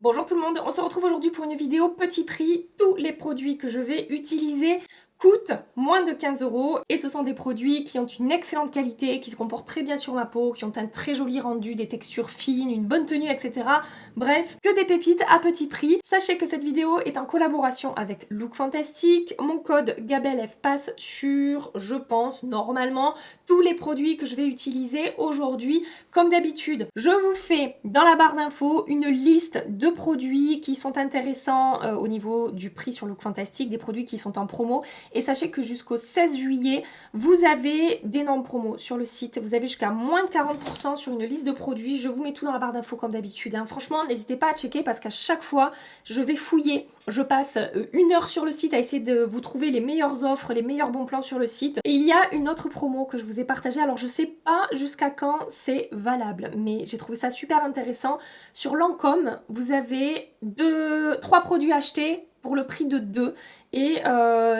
Bonjour tout le monde, on se retrouve aujourd'hui pour une vidéo petit prix. Tous les produits que je vais utiliser coûtent moins de 15 € et ce sont des produits qui ont une excellente qualité, qui se comportent très bien sur ma peau, qui ont un très joli rendu, des textures fines, une bonne tenue, etc. Bref, que des pépites à petit prix. Sachez que cette vidéo est en collaboration avec Look Fantastic. Mon code GABELF passe sur, je pense, normalement, tous les produits que je vais utiliser aujourd'hui. Comme d'habitude, je vous fais dans la barre d'infos une liste de produits qui sont intéressants au niveau du prix sur Look Fantastic, des produits qui sont en promo. Et sachez que jusqu'au 16 juillet, vous avez d'énormes promos sur le site. Vous avez jusqu'à moins 40% sur une liste de produits. Je vous mets tout dans la barre d'infos comme d'habitude. Franchement, n'hésitez pas à checker parce qu'à chaque fois, je vais fouiller. Je passe 1 heure sur le site à essayer de vous trouver les meilleures offres, les meilleurs bons plans sur le site. Et il y a une autre promo que je vous ai partagée. Alors, je sais pas jusqu'à quand c'est valable, mais j'ai trouvé ça super intéressant. Sur Lancôme, vous avez 3 produits achetés pour le prix de 2 et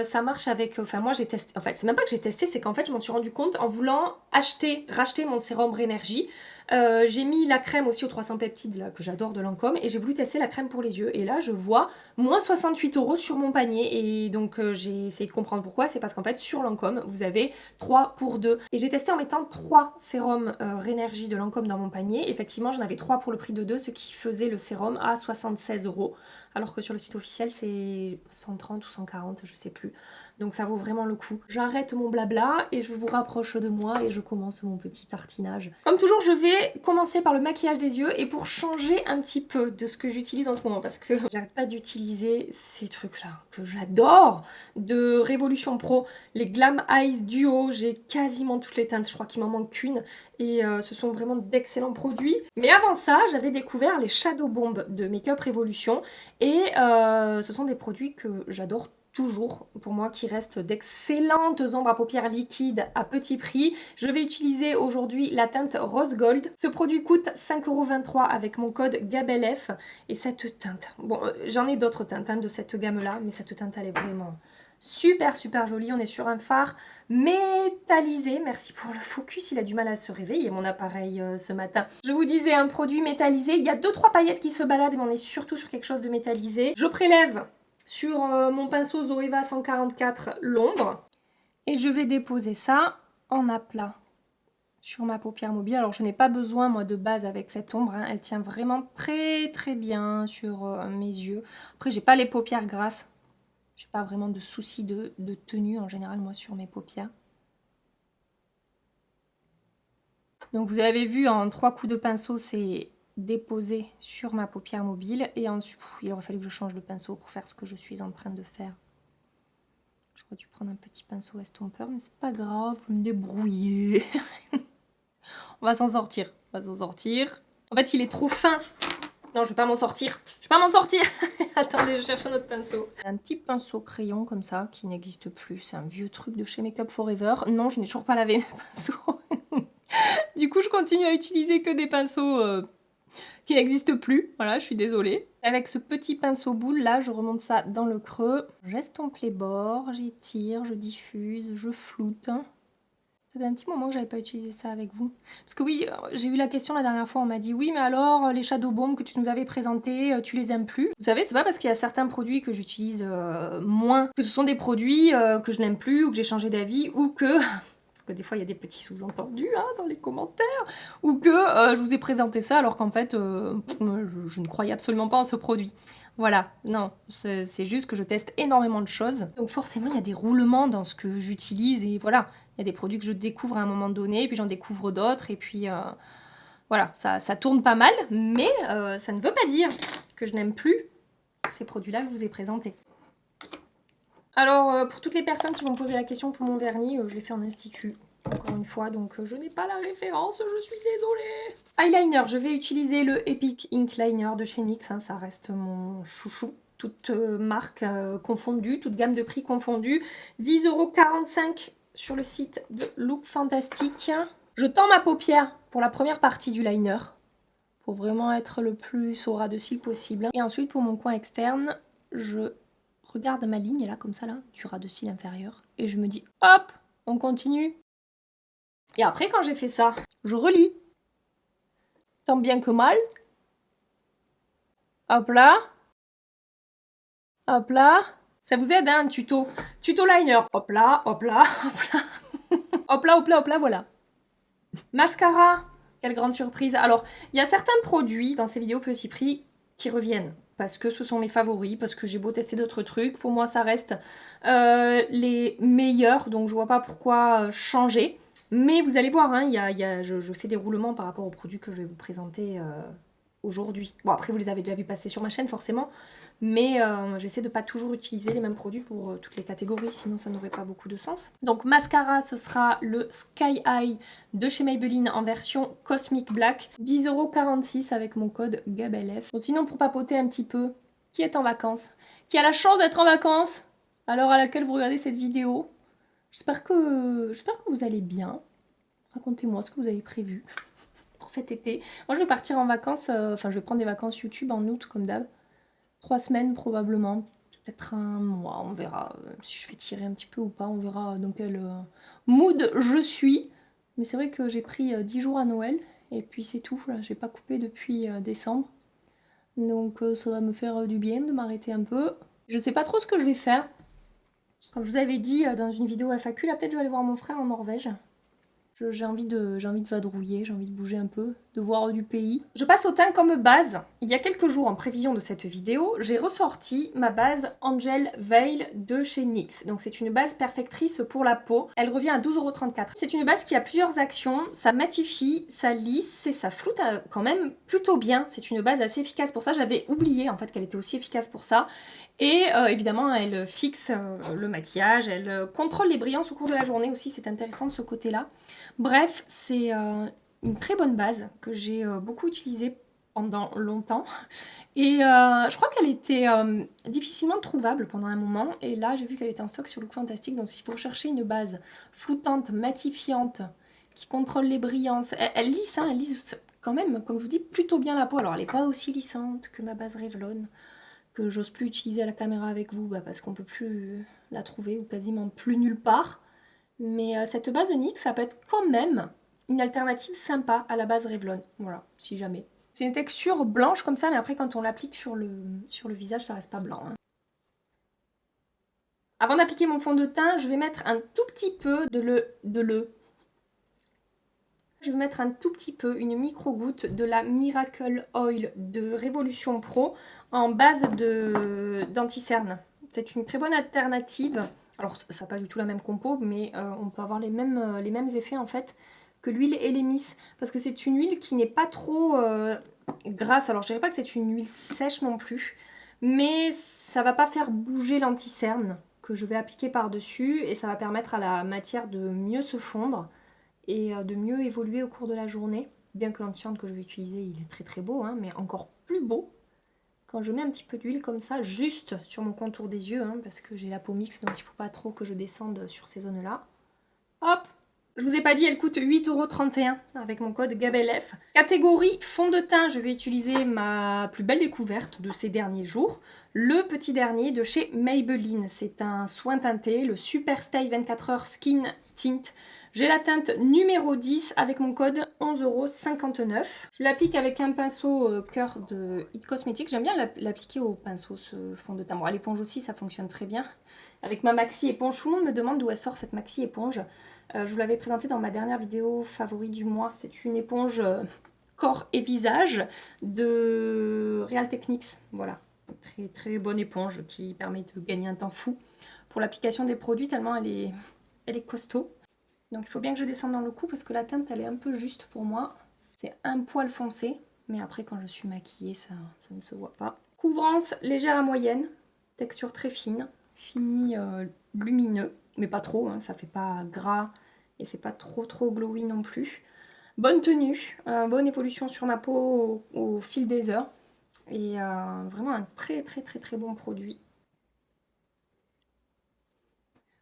ça marche avec, enfin moi j'ai testé, en fait c'est même pas que j'ai testé, c'est qu'en fait je m'en suis rendu compte en voulant racheter mon sérum Rénergie. J'ai mis la crème aussi aux 300 peptides là, que j'adore de Lancôme, et j'ai voulu tester la crème pour les yeux et là je vois moins 68 € sur mon panier, et donc j'ai essayé de comprendre pourquoi. C'est parce qu'en fait sur Lancôme vous avez 3 pour 2 et j'ai testé en mettant 3 sérums Rénergie de Lancôme dans mon panier. Effectivement j'en avais 3 pour le prix de 2, ce qui faisait le sérum à 76 €, alors que sur le site officiel c'est 130 ou 140, je sais plus. Donc ça vaut vraiment le coup. J'arrête mon blabla et je vous rapproche de moi et je commence mon petit tartinage. Comme toujours, je vais commencer par le maquillage des yeux, et pour changer un petit peu de ce que j'utilise en ce moment, parce que j'arrête pas d'utiliser ces trucs-là que j'adore de Révolution Pro, les Glam Eyes Duo. J'ai quasiment toutes les teintes, je crois qu'il m'en manque qu'une, et ce sont vraiment d'excellents produits. Mais avant ça, j'avais découvert les Shadow Bomb de Make Up Révolution, et ce sont des produits que j'adore toujours, pour moi, qui restent d'excellentes ombres à paupières liquides à petit prix. Je vais utiliser aujourd'hui la teinte Rose Gold. Ce produit coûte 5,23 € avec mon code GABELF, et cette teinte, bon, j'en ai d'autres teintes de cette gamme-là, mais cette teinte, elle est vraiment super super jolie. On est sur un fard métallisé. Merci pour le focus, il a du mal à se réveiller mon appareil ce matin. Je vous disais, un produit métallisé. Il y a 2-3 paillettes qui se baladent, mais on est surtout sur quelque chose de métallisé. Je prélève sur mon pinceau Zoeva 144 l'ombre et je vais déposer ça en aplat sur ma paupière mobile. Alors je n'ai pas besoin moi de base avec cette ombre, hein. Elle tient vraiment très très bien sur mes yeux. Après j'ai pas les paupières grasses, j'ai pas vraiment de soucis de tenue en général moi sur mes paupières. Donc vous avez vu, en 3 coups de pinceau c'est déposé sur ma paupière mobile, et ensuite il aurait fallu que je change de pinceau pour faire ce que je suis en train de faire. J'aurais dû prendre un petit pinceau estompeur, mais c'est pas grave, vous me débrouillez. On va s'en sortir, on va s'en sortir. En fait il est trop fin. Non, je vais pas m'en sortir. Je vais pas m'en sortir. Attendez, je cherche un autre pinceau. Un petit pinceau crayon comme ça, qui n'existe plus. C'est un vieux truc de chez Make Up Forever. Non, je n'ai toujours pas lavé mes pinceaux. Du coup, je continue à utiliser que des pinceaux qui n'existent plus. Voilà, je suis désolée. Avec ce petit pinceau boule là, je remonte ça dans le creux. J'estompe les bords, j'étire, je diffuse, je floute. Ça fait un petit moment que j'avais pas utilisé ça avec vous. Parce que oui, j'ai eu la question la dernière fois, on m'a dit oui, mais alors les Shadow Bomb que tu nous avais présentés, tu les aimes plus? Vous savez, c'est pas parce qu'il y a certains produits que j'utilise moins que ce sont des produits que je n'aime plus, ou que j'ai changé d'avis, ou que parce que des fois il y a des petits sous-entendus hein, dans les commentaires, ou que je vous ai présenté ça alors qu'en fait je ne croyais absolument pas en ce produit. Voilà, non, c'est juste que je teste énormément de choses. Donc forcément, il y a des roulements dans ce que j'utilise, et voilà, il y a des produits que je découvre à un moment donné, puis j'en découvre d'autres, et puis voilà, ça tourne pas mal, mais ça ne veut pas dire que je n'aime plus ces produits-là que je vous ai présentés. Alors, pour toutes les personnes qui vont me poser la question pour mon vernis, je l'ai fait en institut, encore une fois, donc je n'ai pas la référence, je suis désolée. Eyeliner, je vais utiliser le Epic Ink Liner de chez NYX, hein, ça reste mon chouchou. Toute marque confondue, toute gamme de prix confondue. 10,45 € sur le site de Look Fantastic. Je tends ma paupière pour la première partie du liner, pour vraiment être le plus au ras de cils possible. Et ensuite, pour mon coin externe, je regarde ma ligne là, comme ça, là, du ras de cils inférieur, et je me dis hop, on continue. Et après, quand j'ai fait ça, je relis. Tant bien que mal. Hop là. Hop là. Ça vous aide, hein, un tuto. Tuto liner. Hop là, hop là, hop là. Hop là, hop là, hop là, voilà. Mascara. Quelle grande surprise. Alors, il y a certains produits dans ces vidéos petit prix qui reviennent. Parce que ce sont mes favoris, parce que j'ai beau tester d'autres trucs. Pour moi, ça reste les meilleurs. Donc, je vois pas pourquoi changer. Mais vous allez voir, hein, je fais des roulements par rapport aux produits que je vais vous présenter aujourd'hui. Bon, après, vous les avez déjà vus passer sur ma chaîne, forcément. Mais j'essaie de pas toujours utiliser les mêmes produits pour toutes les catégories, sinon ça n'aurait pas beaucoup de sens. Donc, mascara, ce sera le Sky High de chez Maybelline en version Cosmic Black. 10,46 € avec mon code GABELF. Bon, sinon, pour papoter un petit peu, qui est en vacances? Qui a la chance d'être en vacances à l'heure à laquelle vous regardez cette vidéo? J'espère que vous allez bien. Racontez-moi ce que vous avez prévu pour cet été. Moi, je vais partir en vacances, je vais prendre des vacances YouTube en août, comme d'hab. 3 semaines probablement, peut-être un mois, on verra si je fais tirer un petit peu ou pas, on verra dans quel mood je suis. Mais c'est vrai que j'ai pris 10 jours à Noël, et puis c'est tout, là, j'ai pas coupé depuis décembre. Donc ça va me faire du bien de m'arrêter un peu. Je sais pas trop ce que je vais faire. Comme je vous avais dit dans une vidéo FAQ, là peut-être je vais aller voir mon frère en Norvège. J'ai envie de vadrouiller, j'ai envie de bouger un peu, de voir du pays. Je passe au teint comme base. Il y a quelques jours, en prévision de cette vidéo, j'ai ressorti ma base Angel Veil de chez NYX. Donc c'est une base perfectrice pour la peau. Elle revient à 12,34 €. C'est une base qui a plusieurs actions. Ça matifie, ça lisse et ça floute quand même plutôt bien. C'est une base assez efficace pour ça. J'avais oublié en fait qu'elle était aussi efficace pour ça. Et évidemment, elle fixe le maquillage, elle contrôle les brillances au cours de la journée aussi. C'est intéressant de ce côté-là. Bref, c'est une très bonne base que j'ai beaucoup utilisée pendant longtemps. Et je crois qu'elle était difficilement trouvable pendant un moment. Et là, j'ai vu qu'elle était en stock sur Look Fantastic. Donc si vous recherchez une base floutante, matifiante, qui contrôle les brillances, elle lisse, hein, elle lisse quand même, comme je vous dis, plutôt bien la peau. Alors elle n'est pas aussi lissante que ma base Revlon, que j'ose plus utiliser à la caméra avec vous, parce qu'on peut plus la trouver, ou quasiment plus nulle part. Mais cette base de NYX, ça peut être quand même une alternative sympa à la base Revlon. Voilà, si jamais. C'est une texture blanche comme ça, mais après quand on l'applique sur le visage, ça reste pas blanc, hein. Avant d'appliquer mon fond de teint, je vais mettre un tout petit peu Je vais mettre un tout petit peu, une micro-goutte de la Miracle Oil de Révolution Pro en base d'anti-cerne. C'est une très bonne alternative. Alors, ça n'a pas du tout la même compo, mais on peut avoir les mêmes effets en fait que l'huile Elemis. Parce que c'est une huile qui n'est pas trop grasse. Alors, je dirais pas que c'est une huile sèche non plus, mais ça va pas faire bouger l'anti-cerne que je vais appliquer par-dessus et ça va permettre à la matière de mieux se fondre et de mieux évoluer au cours de la journée. Bien que l'anti-cerne que je vais utiliser, il est très très beau, hein, mais encore plus beau quand je mets un petit peu d'huile comme ça, juste sur mon contour des yeux, hein, parce que j'ai la peau mixte, donc il ne faut pas trop que je descende sur ces zones-là. Hop! Je vous ai pas dit, elle coûte 8,31 € avec mon code GABELF. Catégorie fond de teint, je vais utiliser ma plus belle découverte de ces derniers jours. Le petit dernier de chez Maybelline. C'est un soin teinté, le Super Stay 24 h Skin Tint. J'ai la teinte numéro 10 avec mon code 11,59 €. Je l'applique avec un pinceau cœur de It Cosmetics. J'aime bien l'appliquer au pinceau, ce fond de teint. Bon, à l'éponge aussi, ça fonctionne très bien. Avec ma maxi éponge, tout le monde me demande d'où elle sort cette maxi éponge. Je vous l'avais présentée dans ma dernière vidéo favori du mois. C'est une éponge corps et visage de Real Techniques. Voilà, très très bonne éponge qui permet de gagner un temps fou pour l'application des produits tellement elle est costaud. Donc il faut bien que je descende dans le cou parce que la teinte elle est un peu juste pour moi. C'est un poil foncé, mais après quand je suis maquillée ça ne se voit pas. Couvrance légère à moyenne, texture très fine, fini lumineux, mais pas trop, hein, ça fait pas gras et c'est pas trop glowy non plus. Bonne tenue, bonne évolution sur ma peau au fil des heures et vraiment un très bon produit.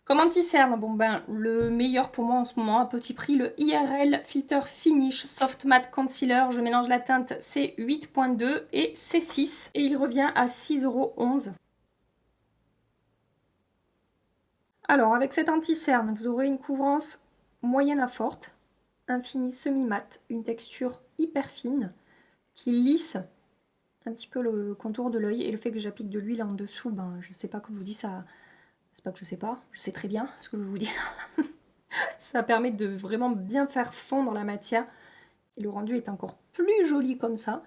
Comme anti-cerne, bon ben, le meilleur pour moi en ce moment, à petit prix, le IRL Filter Finish Soft Matte Concealer. Je mélange la teinte C8.2 et C6 et il revient à 6,11 €. Alors, avec cet anti-cerne, vous aurez une couvrance moyenne à forte, un fini semi-mat, une texture hyper fine qui lisse un petit peu le contour de l'œil. Et le fait que j'applique de l'huile en dessous, ben je sais pas, comme je vous dis, ça... C'est pas que je sais pas, je sais très bien ce que je vous dis. Ça permet de vraiment bien faire fondre la matière. Et le rendu est encore plus joli comme ça.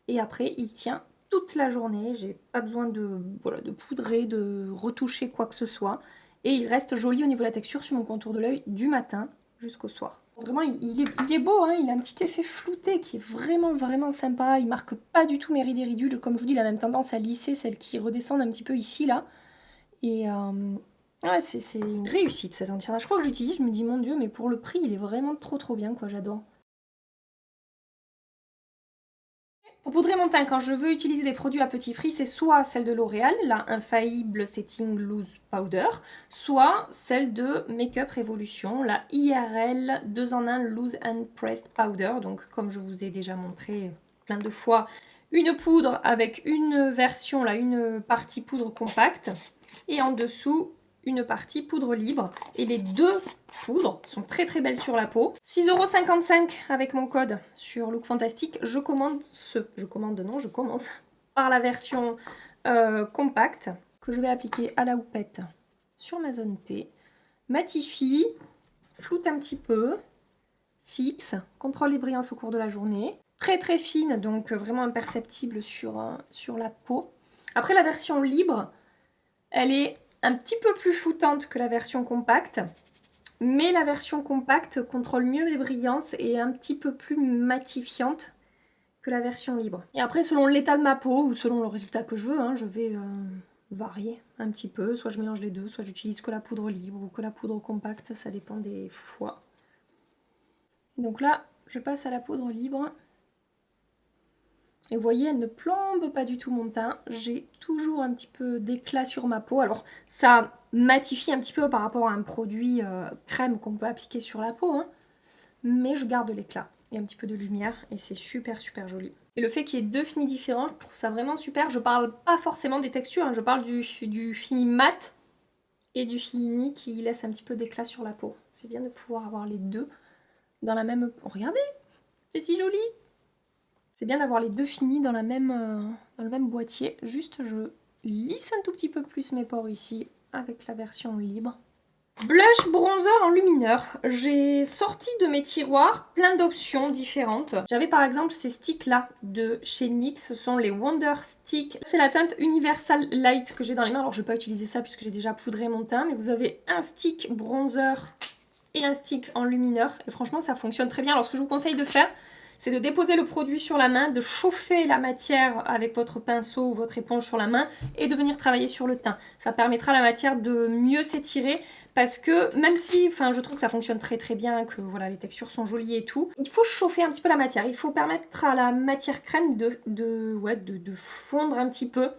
Et après, il tient toute la journée. J'ai pas besoin de, voilà, de poudrer, de retoucher quoi que ce soit. Et il reste joli au niveau de la texture sur mon contour de l'œil du matin jusqu'au soir. Vraiment, il est beau, hein, il a un petit effet flouté qui est vraiment, vraiment sympa. Il marque pas du tout mes rides et ridules. Comme je vous dis, il a même tendance à lisser, celles qui redescendent un petit peu ici, là. Et ouais, c'est une réussite cet anti-âge. À chaque fois que j'utilise, je me dis, mon Dieu, mais pour le prix, il est vraiment trop bien, quoi, j'adore. Pour poudrer mon teint, quand je veux utiliser des produits à petit prix, c'est soit celle de L'Oréal, la Infaillible Setting Loose Powder, soit celle de Makeup Revolution, la IRL 2 en 1 Loose and Pressed Powder. Donc comme je vous ai déjà montré plein de fois, une poudre avec une version, là, une partie poudre compacte, et en dessous une partie poudre libre. Et les deux poudres sont très belles sur la peau. 6,55 € avec mon code sur Look Fantastique. Je commence par la version compacte que je vais appliquer à la houppette sur ma zone T. Matifie, floute un petit peu, fixe, contrôle les brillances au cours de la journée. Très fine, donc vraiment imperceptible sur la peau. Après, la version libre, elle est un petit peu plus floutante que la version compacte, mais la version compacte contrôle mieux les brillances et est un petit peu plus matifiante que la version libre. Et après, selon l'état de ma peau ou selon le résultat que je veux, hein, je vais varier un petit peu. Soit je mélange les deux, soit j'utilise que la poudre libre ou que la poudre compacte, ça dépend des fois. Et donc là, je passe à la poudre libre. Et vous voyez, elle ne plombe pas du tout mon teint. J'ai toujours un petit peu d'éclat sur ma peau. Alors, ça matifie un petit peu par rapport à un produit crème qu'on peut appliquer sur la peau. Hein. Mais je garde l'éclat et un petit peu de lumière. Et c'est super joli. Et le fait qu'il y ait deux finis différents, je trouve ça vraiment super. Je parle pas forcément des textures. Hein. Je parle du fini mat et du fini qui laisse un petit peu d'éclat sur la peau. C'est bien de pouvoir avoir les deux dans la même... Oh, regardez, c'est si joli! C'est bien d'avoir les deux finis dans le même boîtier. Juste, je lisse un tout petit peu plus mes pores ici avec la version libre. Blush bronzer en lumineur. J'ai sorti de mes tiroirs plein d'options différentes. J'avais par exemple ces sticks là de chez NYX. Ce sont les Wonder Stick. C'est la teinte Universal Light que j'ai dans les mains. Alors je ne vais pas utiliser ça puisque j'ai déjà poudré mon teint. Mais vous avez un stick bronzer et un stick en lumineur. Et franchement ça fonctionne très bien. Alors ce que je vous conseille de faire, c'est de déposer le produit sur la main, de chauffer la matière avec votre pinceau ou votre éponge sur la main et de venir travailler sur le teint. Ça permettra à la matière de mieux s'étirer parce que même si, enfin, je trouve que ça fonctionne très bien, que voilà, les textures sont jolies et tout, il faut chauffer un petit peu la matière. Il faut permettre à la matière crème de fondre un petit peu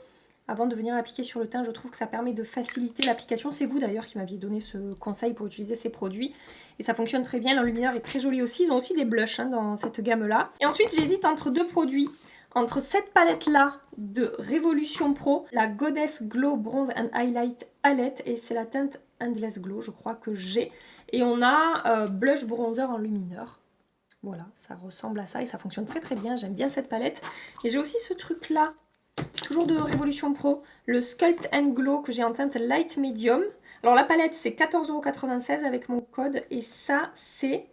avant de venir l'appliquer sur le teint. Je trouve que ça permet de faciliter l'application. C'est vous d'ailleurs qui m'aviez donné ce conseil pour utiliser ces produits. Et ça fonctionne très bien. L'enlumineur est très joli aussi. Ils ont aussi des blushs hein, dans cette gamme-là. Et ensuite, j'hésite entre deux produits. Entre cette palette-là de Revolution Pro, la Goddess Glow Bronze and Highlight Palette. Et c'est la teinte Endless Glow, je crois que j'ai. Et on a blush bronzer en lumineur. Voilà, ça ressemble à ça et ça fonctionne très bien. J'aime bien cette palette. Et j'ai aussi ce truc-là. Toujours de Revolution Pro, le Sculpt and Glow que j'ai en teinte Light Medium. Alors la palette c'est 14,96 € avec mon code et ça c'est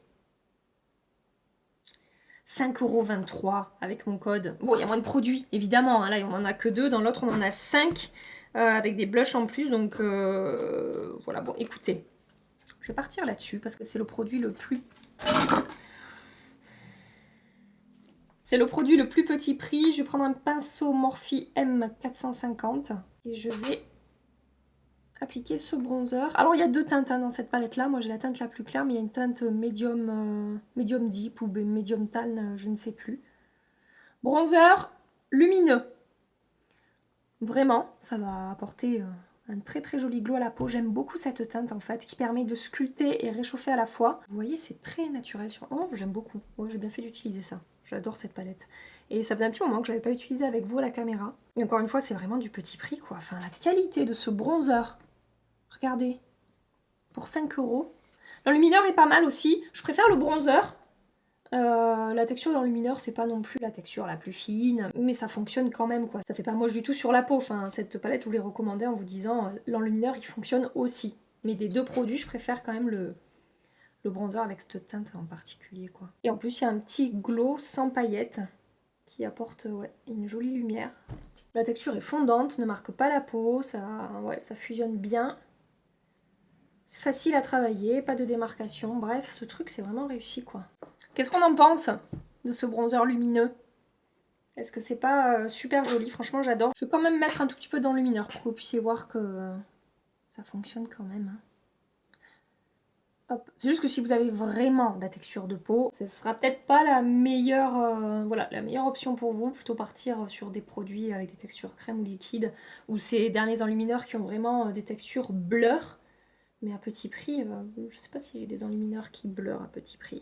5,23 € avec mon code. Bon, il y a moins de produits évidemment, hein. Là on en a que 2, dans l'autre on en a 5 avec des blushs en plus. Donc voilà, bon écoutez, je vais partir là-dessus parce que c'est le produit le plus... C'est le produit le plus petit prix. Je vais prendre un pinceau Morphe M450 et je vais appliquer ce bronzer. Alors il y a deux teintes hein, dans cette palette là. Moi j'ai la teinte la plus claire, mais il y a une teinte medium deep ou medium tan, je ne sais plus. Bronzer lumineux. Vraiment, ça va apporter un très joli glow à la peau. J'aime beaucoup cette teinte en fait, qui permet de sculpter et réchauffer à la fois. Vous voyez, c'est très naturel. Oh, j'aime beaucoup. Ouais, j'ai bien fait d'utiliser ça. J'adore cette palette. Et ça faisait un petit moment que je n'avais pas utilisé avec vous à la caméra. Et encore une fois, c'est vraiment du petit prix, quoi. Enfin, la qualité de ce bronzer, regardez, pour 5 €. L'enlumineur est pas mal aussi. Je préfère le bronzer La texture d'enlumineur, c'est pas non plus la texture la plus fine, mais ça fonctionne quand même quoi. Ça fait pas moche du tout sur la peau. Enfin, cette palette, je vous l'ai recommandée en vous disant l'enlumineur il fonctionne aussi. Mais des deux produits, je préfère quand même le bronzer avec cette teinte en particulier quoi. Et en plus, il y a un petit glow sans paillettes qui apporte ouais, une jolie lumière. La texture est fondante, ne marque pas la peau, ça fusionne bien. C'est facile à travailler, pas de démarcation. Bref, ce truc, c'est vraiment réussi, quoi. Qu'est-ce qu'on en pense de ce bronzer lumineux? Est-ce que c'est pas super joli? Franchement, j'adore. Je vais quand même mettre un tout petit peu d'enlumineur pour que vous puissiez voir que ça fonctionne quand même. Hop. C'est juste que si vous avez vraiment la texture de peau, ce sera peut-être pas la meilleure, voilà, la meilleure option pour vous. Plutôt partir sur des produits avec des textures crème ou liquide, ou ces derniers enlumineurs qui ont vraiment des textures blur. Mais à petit prix, je sais pas si j'ai des enlumineurs qui blurent à petit prix.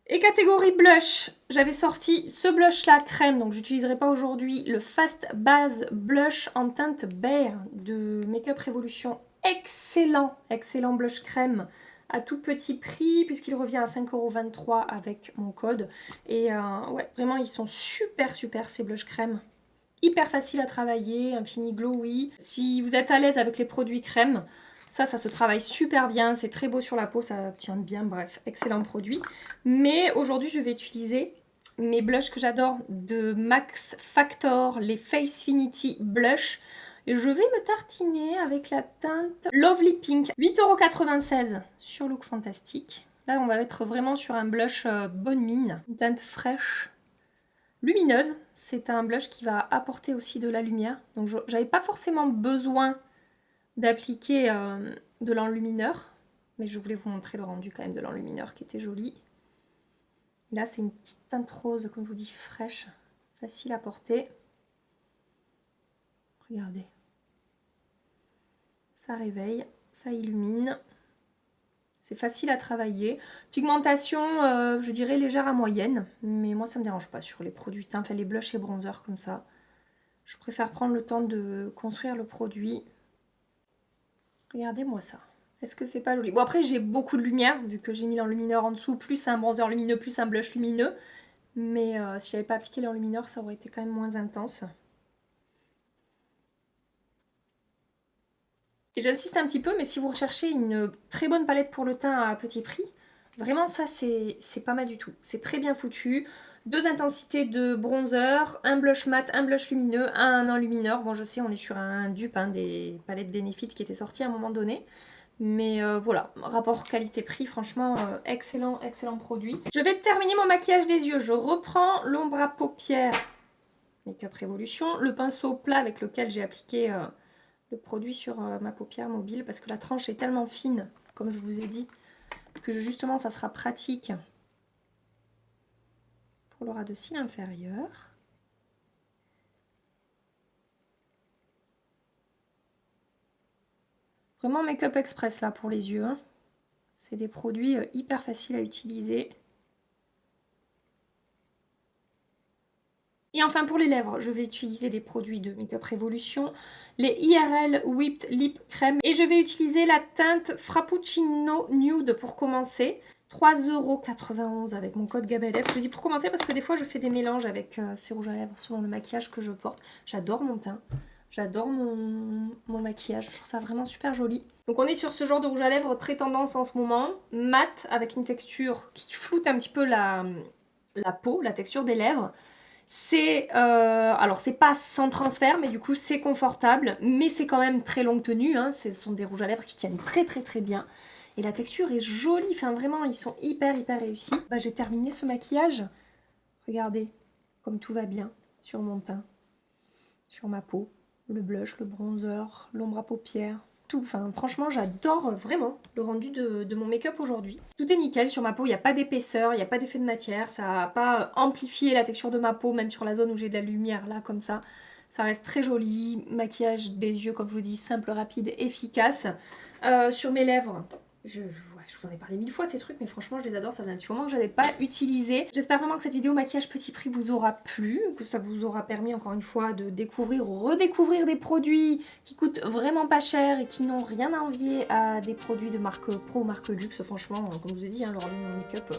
Et catégorie blush, j'avais sorti ce blush là crème, donc j'utiliserai pas aujourd'hui, le Fast Base Blush en teinte beige de Makeup Revolution. Excellent, excellent blush crème à tout petit prix puisqu'il revient à 5,23 € avec mon code. Et ouais, vraiment ils sont super ces blush crème. Hyper facile à travailler, un fini glowy. Si vous êtes à l'aise avec les produits crème, ça se travaille super bien, c'est très beau sur la peau, ça tient bien, bref, excellent produit. Mais aujourd'hui, je vais utiliser mes blushs que j'adore de Max Factor, les Facefinity Blush. Et je vais me tartiner avec la teinte Lovely Pink, 8,96 € sur Look Fantastic. Là, on va être vraiment sur un blush bonne mine, une teinte fraîche, lumineuse. C'est un blush qui va apporter aussi de la lumière. Donc, j'avais pas forcément besoin d'appliquer de l'enlumineur, mais je voulais vous montrer le rendu quand même de l'enlumineur qui était joli. Là c'est une petite teinte rose, comme je vous dis, fraîche, facile à porter. Regardez, ça réveille, ça illumine, c'est facile à travailler. Pigmentation, je dirais légère à moyenne, mais moi ça me dérange pas sur les produits teints, enfin les blushs et bronzers comme ça. Je préfère prendre le temps de construire le produit. Regardez-moi ça. Est-ce que c'est pas joli? Bon après j'ai beaucoup de lumière, vu que j'ai mis l'enlumineur en dessous, plus un bronzer lumineux, plus un blush lumineux. Mais si j'avais pas appliqué l'enlumineur, ça aurait été quand même moins intense. Et j'insiste un petit peu, mais si vous recherchez une très bonne palette pour le teint à petit prix, vraiment ça c'est pas mal du tout. C'est très bien foutu. 2 intensités de bronzer, un blush mat, un blush lumineux, un enlumineur. Bon je sais on est sur un dupe hein, des palettes Benefit qui étaient sorties à un moment donné. Mais voilà, rapport qualité-prix, franchement, excellent produit. Je vais terminer mon maquillage des yeux. Je reprends l'ombre à paupières Makeup Revolution, le pinceau plat avec lequel j'ai appliqué le produit sur ma paupière mobile parce que la tranche est tellement fine, comme je vous ai dit, que justement ça sera pratique pour le ras de cils inférieur. Vraiment Make-up Express là pour les yeux. Hein. C'est des produits hyper faciles à utiliser. Et enfin pour les lèvres, je vais utiliser des produits de Makeup Revolution, les IRL Whipped Lip Cream. Et je vais utiliser la teinte Frappuccino Nude pour commencer. 3,91 € avec mon code GABELF. Je dis pour commencer parce que des fois je fais des mélanges avec ces rouges à lèvres selon le maquillage que je porte. J'adore mon teint. J'adore mon maquillage, je trouve ça vraiment super joli. Donc on est sur ce genre de rouge à lèvres très tendance en ce moment. Mat avec une texture qui floute un petit peu la peau, la texture des lèvres. C'est alors c'est pas sans transfert mais du coup c'est confortable mais c'est quand même très longue tenue hein. Ce sont des rouges à lèvres qui tiennent très bien et la texture est jolie, enfin vraiment ils sont hyper réussis. Bah, j'ai terminé ce maquillage, regardez comme tout va bien sur mon teint, sur ma peau, le blush, le bronzer, l'ombre à paupières, tout, enfin franchement j'adore vraiment le rendu de mon make-up aujourd'hui. Tout est nickel sur ma peau, il n'y a pas d'épaisseur, il n'y a pas d'effet de matière, ça n'a pas amplifié la texture de ma peau, même sur la zone où j'ai de la lumière là comme ça. Ça reste très joli, maquillage des yeux comme je vous dis, simple, rapide, efficace. Sur mes lèvres, je vous en ai parlé 1000 fois de ces trucs, mais franchement je les adore, ça fait un petit moment que je n'avais pas utilisé. J'espère vraiment que cette vidéo maquillage petit prix vous aura plu, que ça vous aura permis encore une fois de découvrir ou redécouvrir des produits qui coûtent vraiment pas cher et qui n'ont rien à envier à des produits de marque pro ou marque luxe. Franchement, comme je vous ai dit, hein, le rendu de mon make-up,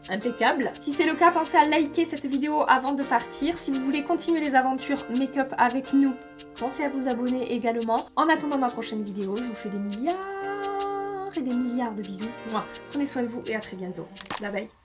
impeccable. Si c'est le cas, pensez à liker cette vidéo avant de partir. Si vous voulez continuer les aventures make-up avec nous, pensez à vous abonner également. En attendant ma prochaine vidéo, je vous fais des milliards et des milliards de bisous. Mouah. Prenez soin de vous et à très bientôt. Bye bye.